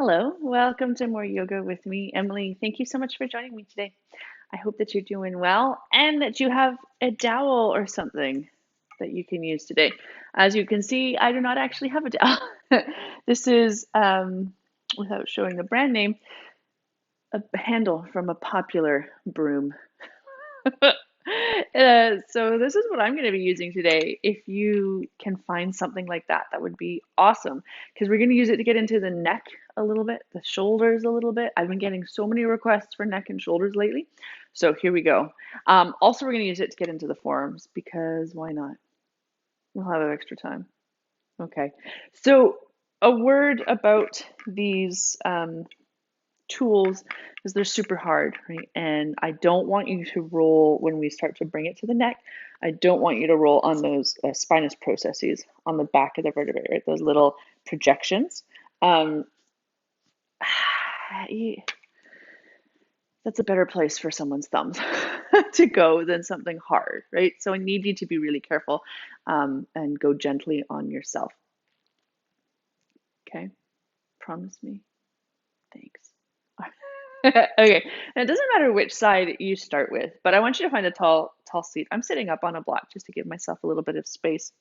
Hello, welcome to More Yoga with me, Emily. Thank you so much for joining me today. I hope that you're doing well and that you have a dowel or something that you can use today. As you can see, I do not actually have a dowel. This is, without showing the brand name, a handle from a popular broom. So this is what I'm going to be using today. If you can find something like that, that would be awesome because we're going to use it to get into the neck a little bit, the shoulders a little bit. I've been getting so many requests for neck and shoulders lately. So here we go. Also, we're going to use it to get into the forearms because why not? We'll have extra time. Okay. So a word about these tools is they're super hard, right? And I don't want you to roll when we start to bring it to the neck. I don't want you to roll on those spinous processes on the back of the vertebrae, right? Those little projections. Um, that's a better place for someone's thumbs to go than something hard, right? So I need you to be really careful and go gently on yourself. Okay, promise me. Thanks. Okay, and it doesn't matter which side you start with, but I want you to find a tall seat. I'm sitting up on a block just to give myself a little bit of space.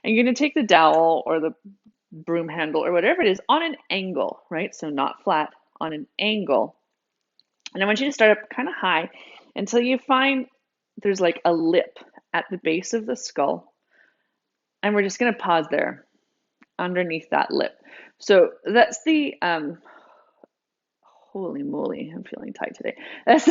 And you're going to take the dowel or the broom handle or whatever it is on an angle, right? So not flat, on an angle. And I want you to start up kind of high until you find there's like a lip at the base of the skull. And we're just going to pause there underneath that lip. So that's the holy moly, I'm feeling tight today. That's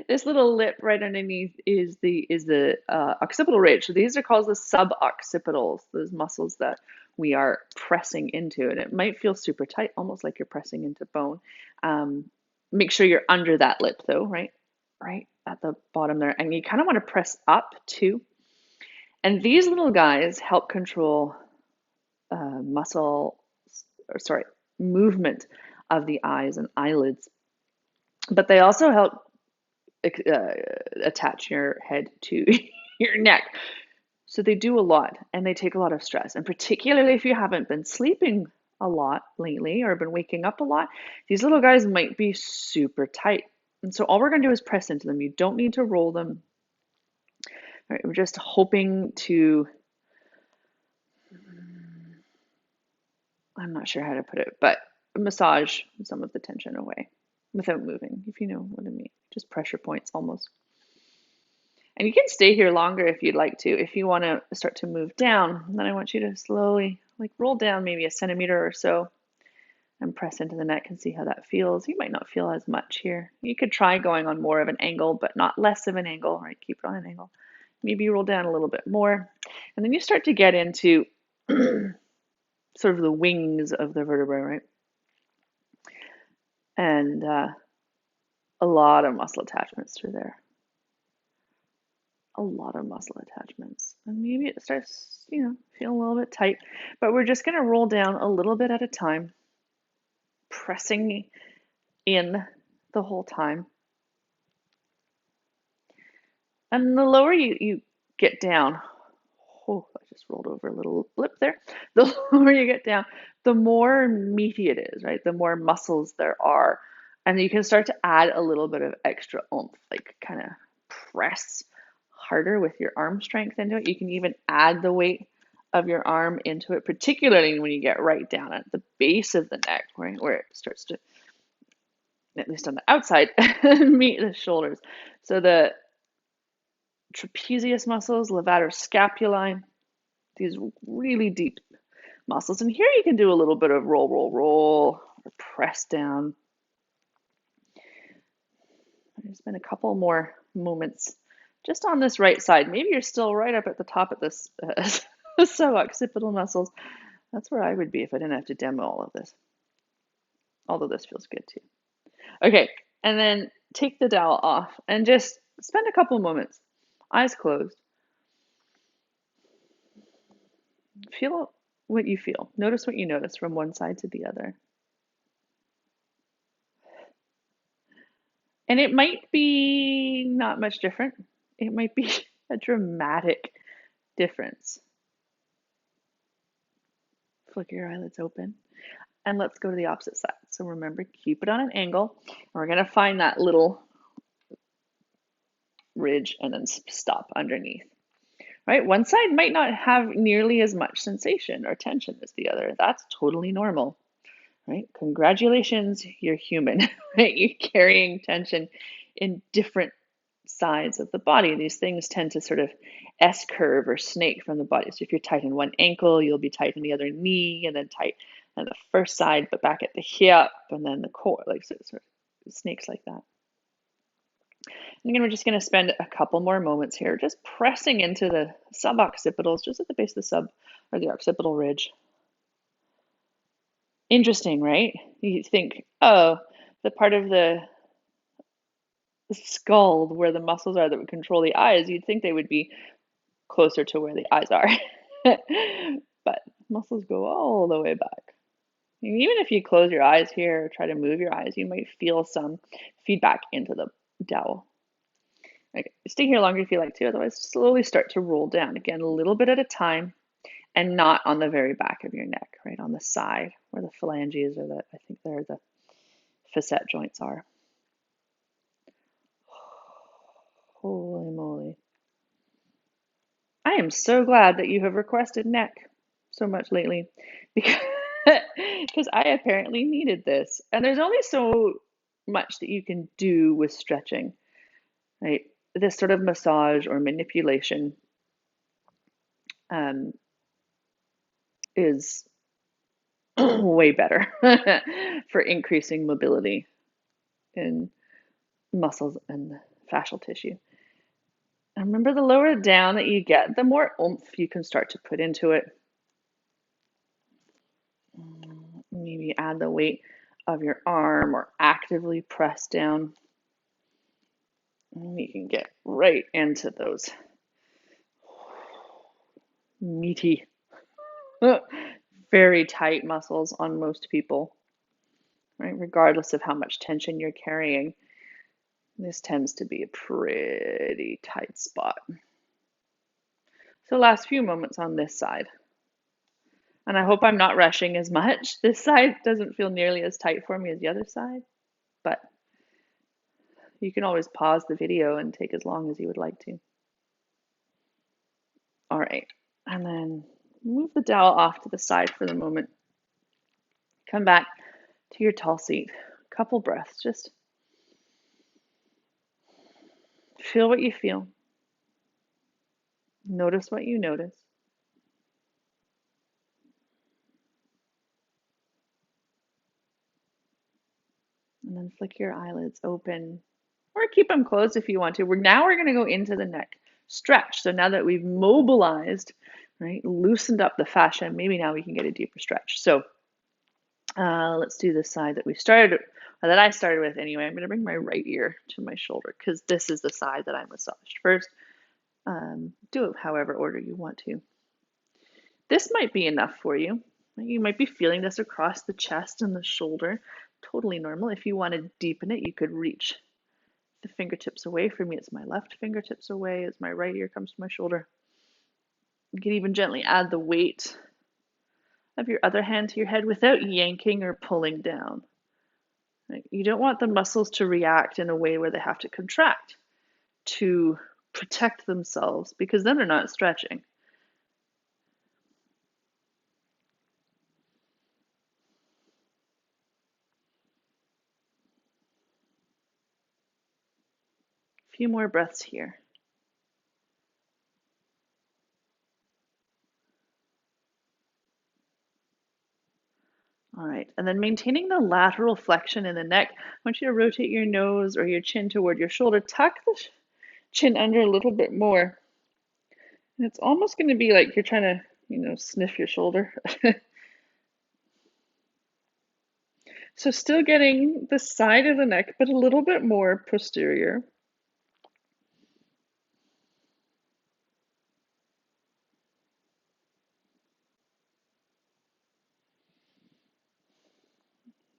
this little lip right underneath is the occipital ridge. So these are called the suboccipitals, those muscles that we are pressing into, and it might feel super tight, almost like you're pressing into bone. Make sure you're under that lip though, right? Right at the bottom there, and you kind of want to press up too. And these little guys help control muscle, or sorry, movement of the eyes and eyelids, but they also help uh, attach your head to your neck. So they do a lot and they take a lot of stress. And particularly if you haven't been sleeping a lot lately or been waking up a lot, these little guys might be super tight. And so all we're going to do is press into them. You don't need to roll them. All right, we're just hoping to, I'm not sure how to put it, but massage some of the tension away without moving, if you know what I mean. Just pressure points almost. And you can stay here longer if you'd like to. If you want to start to move down, then I want you to slowly like roll down maybe a centimeter or so and press into the neck and see how that feels. You might not feel as much here. You could try going on more of an angle, but not less of an angle, right? Keep it on an angle. Maybe roll down a little bit more. And then you start to get into sort of the wings of the vertebrae, right? And a lot of muscle attachments through there. A lot of muscle attachments. And maybe it starts, feeling a little bit tight, but we're just going to roll down a little bit at a time, pressing in the whole time. And the lower you get down, oh, I just rolled over a little blip there. The lower you get down, the more meaty it is, right? The more muscles there are. And you can start to add a little bit of extra oomph, like kind of press harder with your arm strength into it. You can even add the weight of your arm into it, particularly when you get right down at the base of the neck, right, where it starts to, at least on the outside, meet the shoulders. So the trapezius muscles, levator scapulae, these really deep muscles. And here you can do a little bit of roll, roll, roll, or press down. There's been a couple more moments just on this right side. Maybe you're still right up at the top of this suboccipital muscles. That's where I would be if I didn't have to demo all of this. Although this feels good too. Okay, and then take the dowel off and just spend a couple moments, eyes closed. Feel what you feel. Notice what you notice from one side to the other. And it might be not much different. It might be a dramatic difference. Flicker your eyelids open. And let's go to the opposite side. So remember, keep it on an angle. We're going to find that little ridge and then stop underneath. Right? One side might not have nearly as much sensation or tension as the other. That's totally normal. Right? Congratulations, you're human. Right? You're carrying tension in different sides of the body. These things tend to sort of S curve or snake from the body. So if you're tight in one ankle, you'll be tight in the other knee, and then tight on the first side, but back at the hip, and then the core, like sort of snakes like that. And again, we're just going to spend a couple more moments here, just pressing into the suboccipitals, just at the base of the sub or the occipital ridge. Interesting, right? You think, oh, the part of the skull where the muscles are that would control the eyes, you'd think they would be closer to where the eyes are. But muscles go all the way back. And even if you close your eyes here or try to move your eyes, you might feel some feedback into the dowel. Okay, stay here longer if you like to, otherwise slowly start to roll down. Again, a little bit at a time, and not on the very back of your neck, right on the side where the phalanges or I think there the facet joints are. Holy moly. I am so glad that you have requested neck so much lately because I apparently needed this. And there's only so much that you can do with stretching, right? This sort of massage or manipulation is way better for increasing mobility in muscles and fascial tissue. And remember, the lower down that you get, the more oomph you can start to put into it. Maybe add the weight of your arm or actively press down. And you can get right into those meaty, very tight muscles on most people, right? Regardless of how much tension you're carrying, this tends to be a pretty tight spot. So last few moments on this side. And I hope I'm not rushing as much. This side doesn't feel nearly as tight for me as the other side, but you can always pause the video and take as long as you would like to. All right, and then move the dowel off to the side for the moment. Come back to your tall seat. A couple breaths, just feel what you feel. Notice what you notice. And then flick your eyelids open or keep them closed if you want to. We're going to go into the neck stretch. So now that we've mobilized, right, loosened up the fascia, maybe now we can get a deeper stretch. So let's do the side that we started, or that I started with anyway. I'm going to bring my right ear to my shoulder because this is the side that I massaged first. Do it however order you want to. This might be enough for you. You might be feeling this across the chest and the shoulder. Totally normal. If you want to deepen it, you could reach the fingertips away. For me, it's my left fingertips away as my right ear comes to my shoulder. You can even gently add the weight of your other hand to your head without yanking or pulling down. Right? You don't want the muscles to react in a way where they have to contract to protect themselves, because then they're not stretching. A few more breaths here. All right, and then maintaining the lateral flexion in the neck. I want you to rotate your nose or your chin toward your shoulder. Tuck the chin under a little bit more. And it's almost going to be like you're trying to, sniff your shoulder. So still getting the side of the neck, but a little bit more posterior.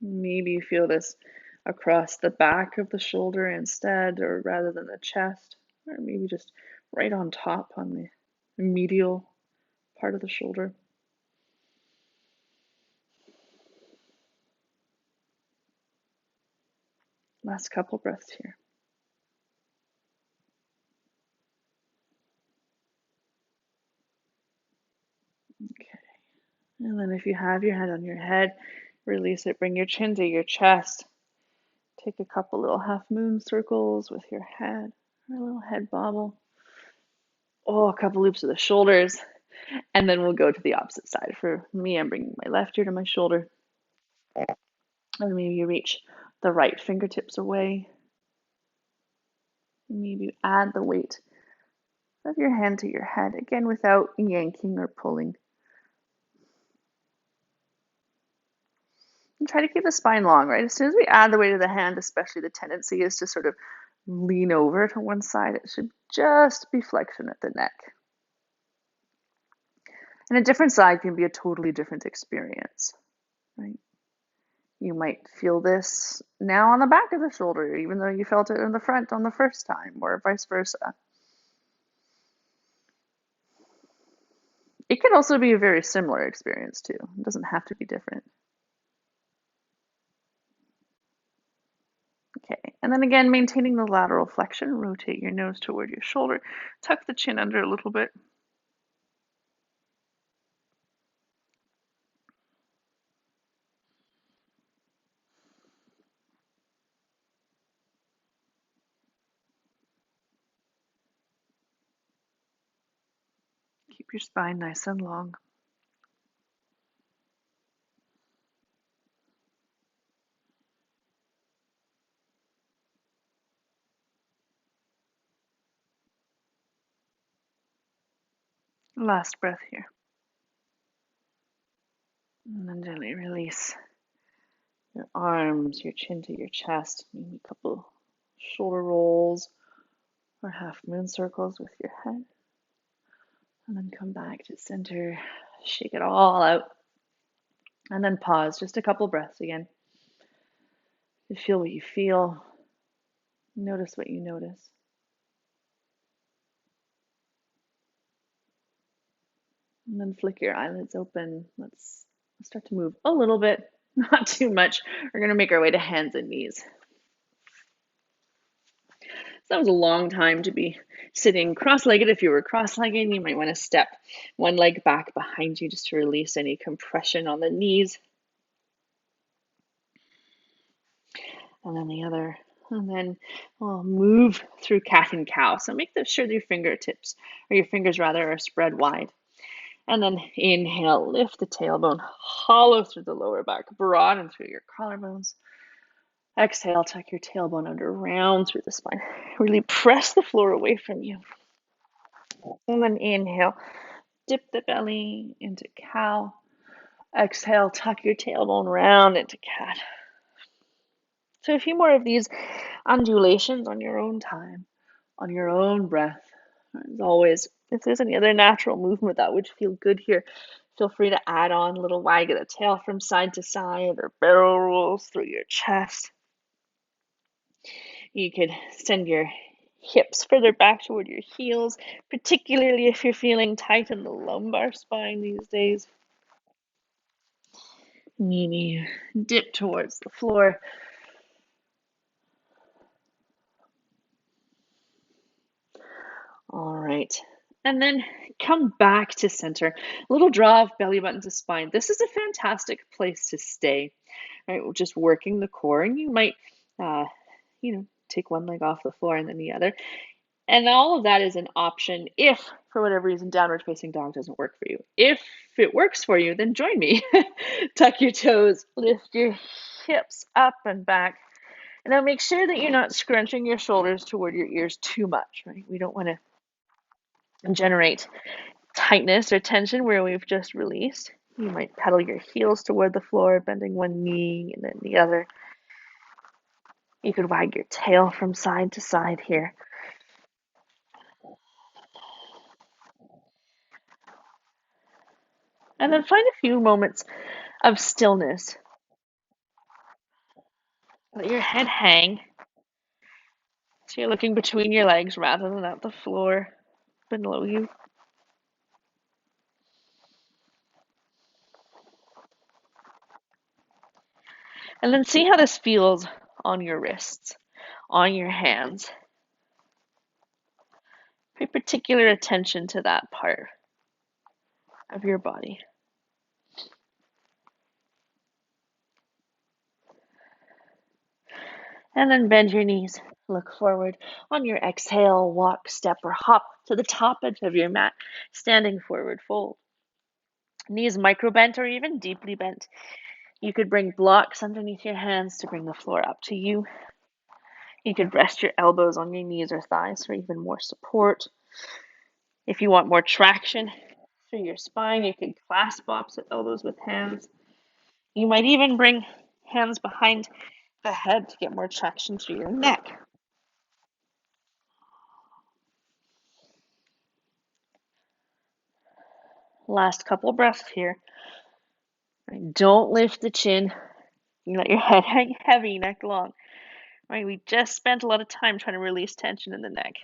Maybe you feel this across the back of the shoulder instead, or rather than the chest, or maybe just right on top on the medial part of the shoulder. Last couple breaths here. Okay. And then if you have your hand on your head, release it. Bring your chin to your chest. Take a couple little half moon circles with your head, or a little head bobble. Oh, a couple loops of the shoulders. And then we'll go to the opposite side. For me, I'm bringing my left ear to my shoulder. And maybe you reach the right fingertips away. Maybe add the weight of your hand to your head, again without yanking or pulling. And try to keep the spine long, right? As soon as we add the weight of the hand, especially, the tendency is to sort of lean over to one side. It should just be flexion at the neck. And a different side can be a totally different experience, right? You might feel this now on the back of the shoulder, even though you felt it in the front on the first time, or vice versa. It could also be a very similar experience too. It doesn't have to be different. Okay, and then again, maintaining the lateral flexion, rotate your nose toward your shoulder, tuck the chin under a little bit. Keep your spine nice and long. Last breath here. And then gently release your arms, your chin to your chest, maybe a couple shoulder rolls or half moon circles with your head. And then come back to center, shake it all out. And then pause, just a couple breaths again. You feel what you feel. Notice what you notice. And then flick your eyelids open. Let's start to move a little bit, not too much. We're going to make our way to hands and knees. So that was a long time to be sitting cross-legged. If you were cross-legged, you might want to step one leg back behind you just to release any compression on the knees. And then the other. And then we'll move through cat and cow. So make sure that your fingertips, or your fingers rather, are spread wide. And then inhale, lift the tailbone, hollow through the lower back, broaden through your collarbones. Exhale, tuck your tailbone under, round through the spine. Really press the floor away from you. And then inhale, dip the belly into cow. Exhale, tuck your tailbone round into cat. So a few more of these undulations on your own time, on your own breath. As always, if there's any other natural movement that would feel good here, feel free to add on a little wag of the tail from side to side or barrel rolls through your chest. You could send your hips further back toward your heels, particularly if you're feeling tight in the lumbar spine these days. Maybe dip towards the floor. All right. And then come back to center. A little draw of belly button to spine. This is a fantastic place to stay, right? Just working the core. And you might, take one leg off the floor and then the other. And all of that is an option if, for whatever reason, downward facing dog doesn't work for you. If it works for you, then join me. Tuck your toes, lift your hips up and back. And now make sure that you're not scrunching your shoulders toward your ears too much, right? We don't want to generate tightness or tension where we've just released. You might pedal your heels toward the floor, bending one knee and then the other. You could wag your tail from side to side here. And then find a few moments of stillness. Let your head hang. So you're looking between your legs rather than at the floor below you. And then see how this feels on your wrists, on your hands. Pay particular attention to that part of your body. And then bend your knees. Look forward. On your exhale, walk, step, or hop to the top edge of your mat, standing forward fold. Knees micro bent or even deeply bent. You could bring blocks underneath your hands to bring the floor up to you. You could rest your elbows on your knees or thighs for even more support. If you want more traction through your spine, you could clasp opposite elbows with hands. You might even bring hands behind the head to get more traction through your neck. Last couple breaths here. Don't lift the chin. You let your head hang heavy, neck long. Right, we just spent a lot of time trying to release tension in the neck.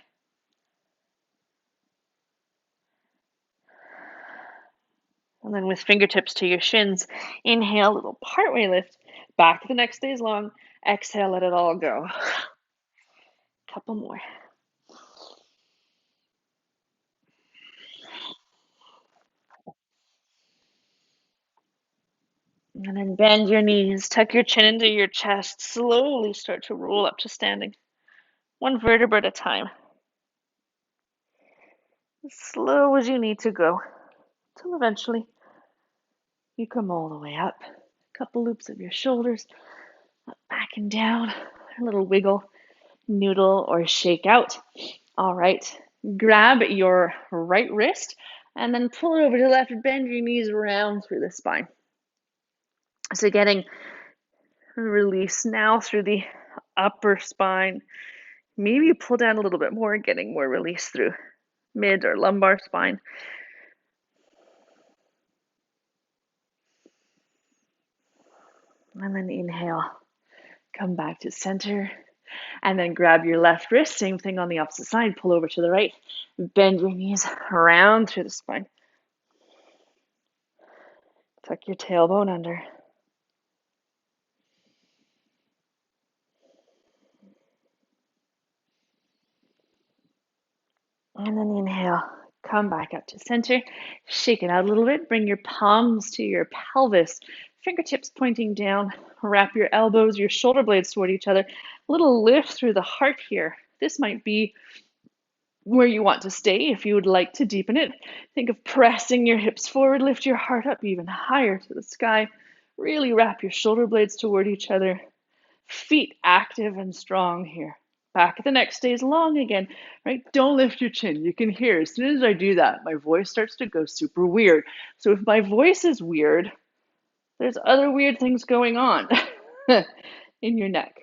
And then with fingertips to your shins, inhale, little partway lift. Back the neck stays long. Exhale, let it all go. Couple more. And then bend your knees, tuck your chin into your chest, slowly start to roll up to standing. One vertebra at a time. As slow as you need to go, till eventually you come all the way up. A couple loops of your shoulders, up, back and down. A little wiggle, noodle, or shake out. All right, grab your right wrist and then pull it over to the left. Bend your knees around through the spine. So getting release now through the upper spine. Maybe pull down a little bit more, getting more release through mid or lumbar spine. And then inhale, come back to center. And then grab your left wrist, same thing on the opposite side, pull over to the right. Bend your knees around through the spine. Tuck your tailbone under. And then inhale, come back up to center. Shake it out a little bit. Bring your palms to your pelvis. Fingertips pointing down. Wrap your elbows, your shoulder blades toward each other. A little lift through the heart here. This might be where you want to stay if you would like to deepen it. Think of pressing your hips forward. Lift your heart up even higher to the sky. Really wrap your shoulder blades toward each other. Feet active and strong here. Back of the neck stays long again, right? Don't lift your chin. You can hear as soon as I do that, my voice starts to go super weird. So if my voice is weird, there's other weird things going on in your neck.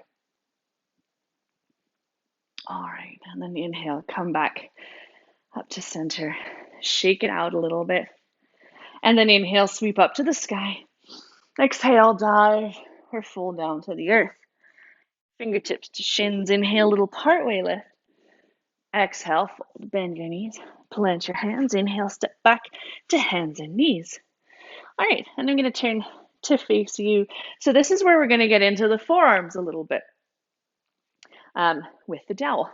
All right, and then inhale, come back up to center. Shake it out a little bit. And then inhale, sweep up to the sky. Exhale, dive or fold down to the earth. Fingertips to shins. Inhale, little partway lift. Exhale, fold, bend your knees. Plant your hands. Inhale, step back to hands and knees. All right, and I'm going to turn to face you. So this is where we're going to get into the forearms a little bit with the dowel.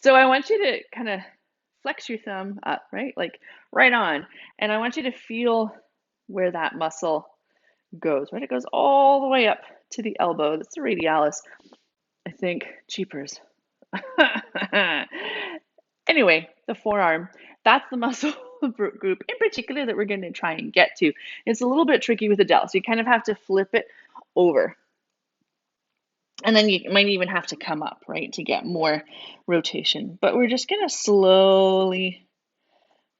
So I want you to kind of flex your thumb up, right? Like right on. And I want you to feel where that muscle goes, right? It goes all the way up to the elbow. That's the radialis. I think, cheapers. Anyway, the forearm, that's the muscle group in particular that we're going to try and get to. It's a little bit tricky with the dowel, so you kind of have to flip it over. And then you might even have to come up, right, to get more rotation. But we're just going to slowly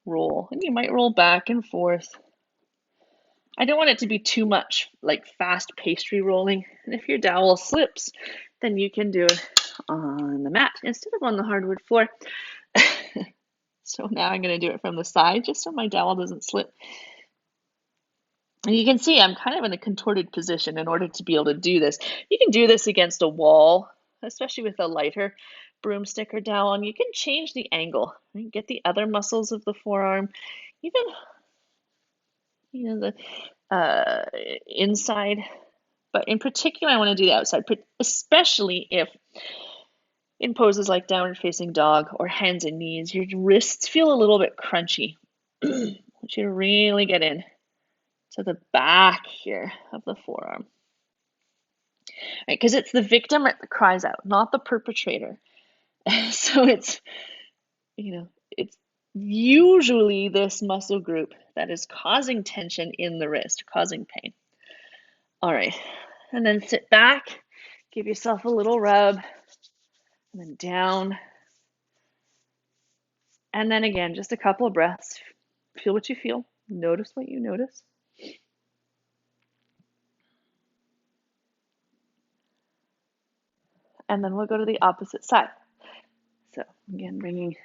roll. And you might roll back and forth. I don't want it to be too much like fast pastry rolling. And if your dowel slips, then you can do it on the mat instead of on the hardwood floor. So now I'm going to do it from the side just so my dowel doesn't slip. And you can see I'm kind of in a contorted position in order to be able to do this. You can do this against a wall, especially with a lighter broomstick or dowel, and you can change the angle, right? Get the other muscles of the forearm, even the inside But in particular, I want to do the outside, especially if in poses like downward facing dog or hands and knees, your wrists feel a little bit crunchy. I want you to really get in to the back here of the forearm. Right, because it's the victim that cries out, not the perpetrator. So it's usually this muscle group that is causing tension in the wrist, causing pain. All right, and then sit back, give yourself a little rub, and then down. And then again, just a couple of breaths. Feel what you feel. Notice what you notice. And then we'll go to the opposite side. So again, bringing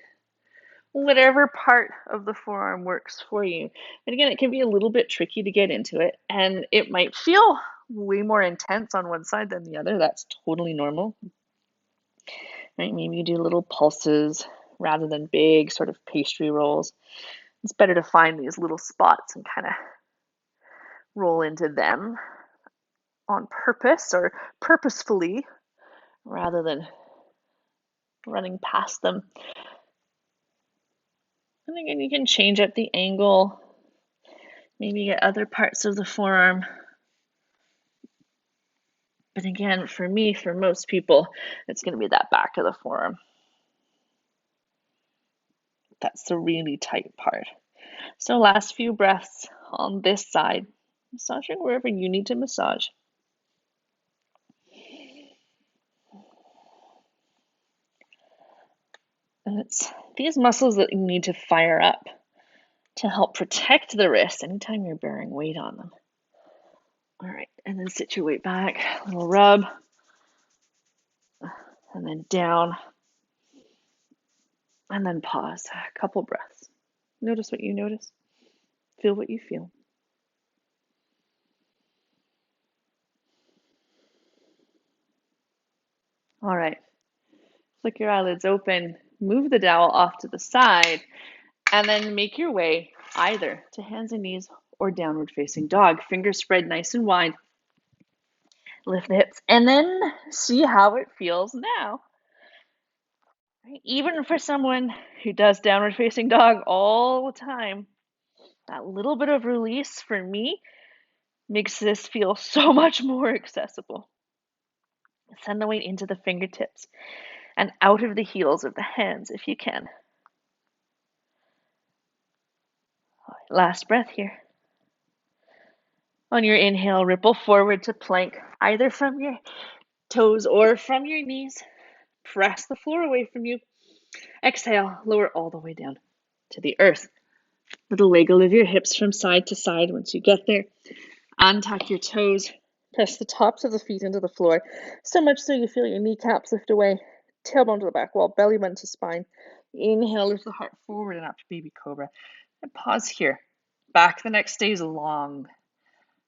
whatever part of the forearm works for you. And again, it can be a little bit tricky to get into it, and it might feel way more intense on one side than the other. That's totally normal. Right? Maybe you do little pulses rather than big sort of pastry rolls. It's better to find these little spots and kind of roll into them on purpose or purposefully rather than running past them. And again, you can change up the angle, maybe get other parts of the forearm. But again, for me, for most people, it's going to be that back of the forearm. That's the really tight part. So last few breaths on this side, massaging wherever you need to massage. And it's these muscles that you need to fire up to help protect the wrist anytime you're bearing weight on them. All right, and then sit your weight back, a little rub, and then down, and then pause, a couple breaths. Notice what you notice, feel what you feel. All right, flick your eyelids open, move the dowel off to the side, and then make your way either to hands and knees or downward facing dog. Fingers spread nice and wide. Lift the hips, and then see how it feels now. Even for someone who does downward facing dog all the time, that little bit of release for me makes this feel so much more accessible. Send the weight into the fingertips and out of the heels of the hands if you can. Last breath here. On your inhale, ripple forward to plank, either from your toes or from your knees. Press the floor away from you. Exhale, lower all the way down to the earth. Little wiggle of your hips from side to side once you get there. Untuck your toes. Press the tops of the feet into the floor, so much so you feel your kneecaps lift away. Tailbone to the back wall, belly button to spine. Inhale, lift the heart forward and up to baby cobra. And pause here. Back the neck stays long.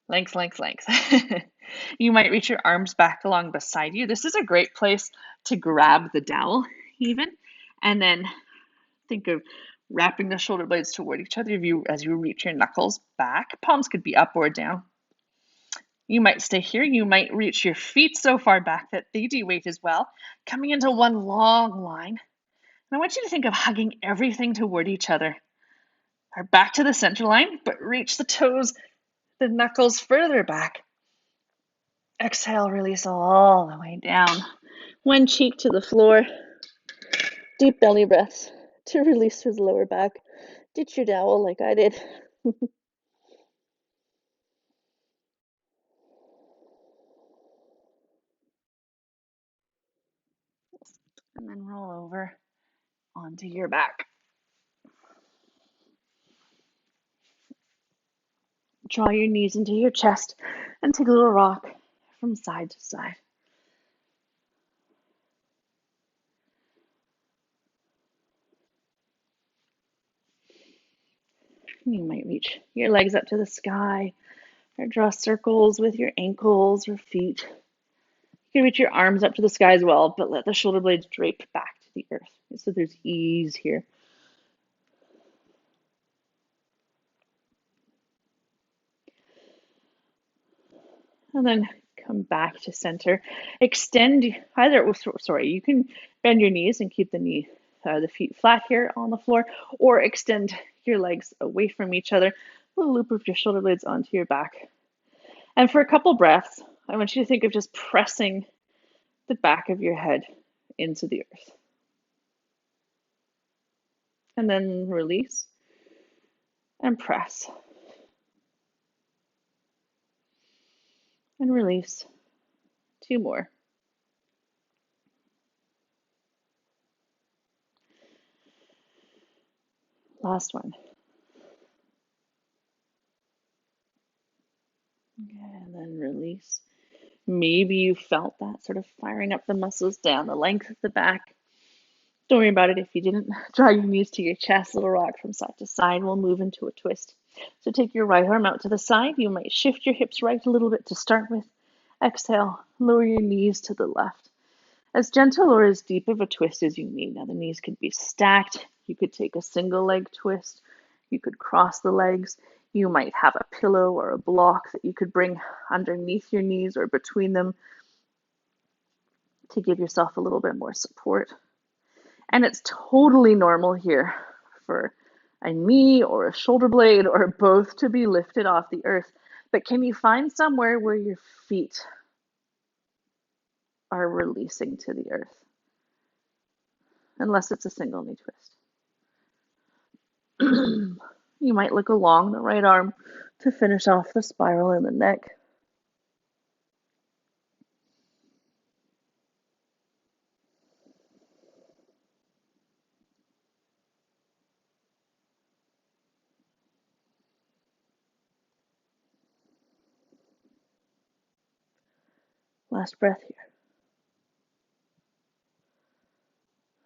Length, length, length. You might reach your arms back along beside you. This is a great place to grab the dowel even, and then think of wrapping the shoulder blades toward each other as you reach your knuckles back. Palms could be up or down. You might stay here. You might reach your feet so far back that they de-weight as well, coming into one long line. And I want you to think of hugging everything toward each other. Or back to the center line, but reach the toes, the knuckles further back. Exhale, release all the way down. One cheek to the floor. Deep belly breaths to release his lower back. Ditch your dowel like I did. And then roll over onto your back. Draw your knees into your chest and take a little rock from side to side. You might reach your legs up to the sky or draw circles with your ankles or feet. You can reach your arms up to the sky as well, but let the shoulder blades drape back to the earth so there's ease here. And then come back to center. Extend either, sorry, you can bend your knees and keep the feet flat here on the floor, or extend your legs away from each other. A little loop of your shoulder blades onto your back. And for a couple breaths, I want you to think of just pressing the back of your head into the earth. And then release and press. And release. 2 more. Last one. And then release. Maybe you felt that sort of firing up the muscles down the length of the back. Don't worry about it if you didn't. Draw your knees to your chest, little rock from side to side. We'll move into a twist. So take your right arm out to the side. You might shift your hips right a little bit to start with. Exhale, lower your knees to the left. As gentle or as deep of a twist as you need. Now the knees could be stacked. You could take a single leg twist. You could cross the legs. You might have a pillow or a block that you could bring underneath your knees or between them to give yourself a little bit more support. And it's totally normal here for a knee or a shoulder blade or both to be lifted off the earth. But can you find somewhere where your feet are releasing to the earth? Unless it's a single knee twist. You might look along the right arm to finish off the spiral in the neck. Last breath here.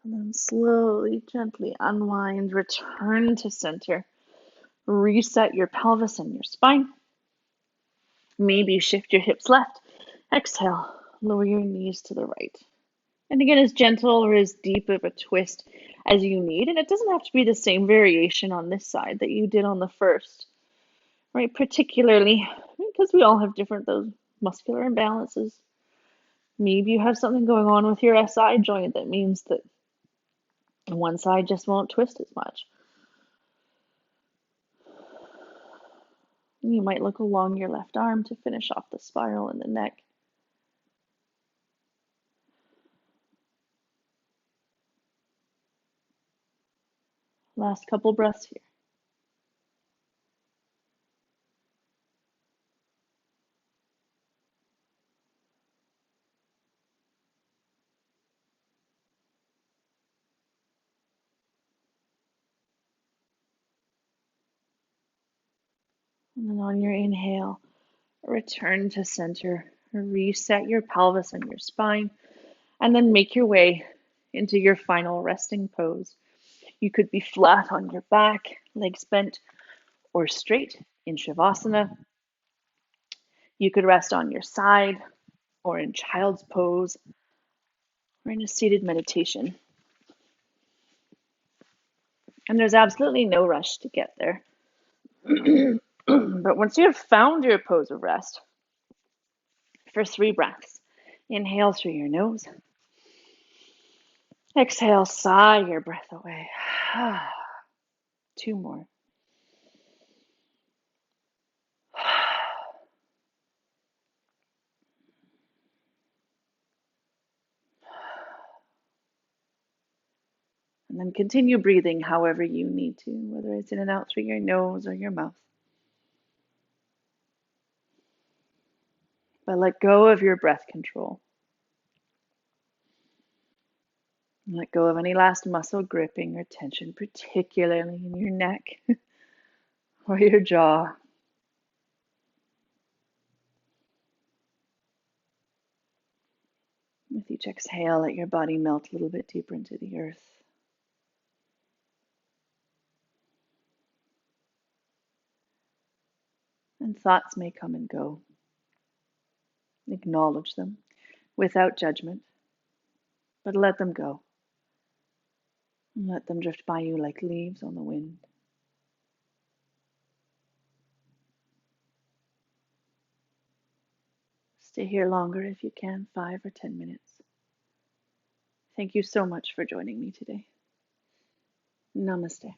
And then slowly, gently unwind, return to center. Reset your pelvis and your spine. Maybe shift your hips left. Exhale, lower your knees to the right. And again, as gentle or as deep of a twist as you need. And it doesn't have to be the same variation on this side that you did on the first, right? Particularly because we all have different those muscular imbalances. Maybe you have something going on with your SI joint that means that one side just won't twist as much. You might look along your left arm to finish off the spiral in the neck. Last couple breaths here. And then on your inhale, return to center. Reset your pelvis and your spine. And then make your way into your final resting pose. You could be flat on your back, legs bent or straight in Shavasana. You could rest on your side or in child's pose or in a seated meditation. And there's absolutely no rush to get there. But once you have found your pose of rest, for 3 breaths, inhale through your nose. Exhale, sigh your breath away. 2 more. And then continue breathing however you need to, whether it's in and out through your nose or your mouth. But let go of your breath control. Let go of any last muscle gripping or tension, particularly in your neck or your jaw. With each exhale, let your body melt a little bit deeper into the earth. And thoughts may come and go. Acknowledge them without judgment, but let them go. And let them drift by you like leaves on the wind. Stay here longer if you can, 5 or 10 minutes. Thank you so much for joining me today. Namaste.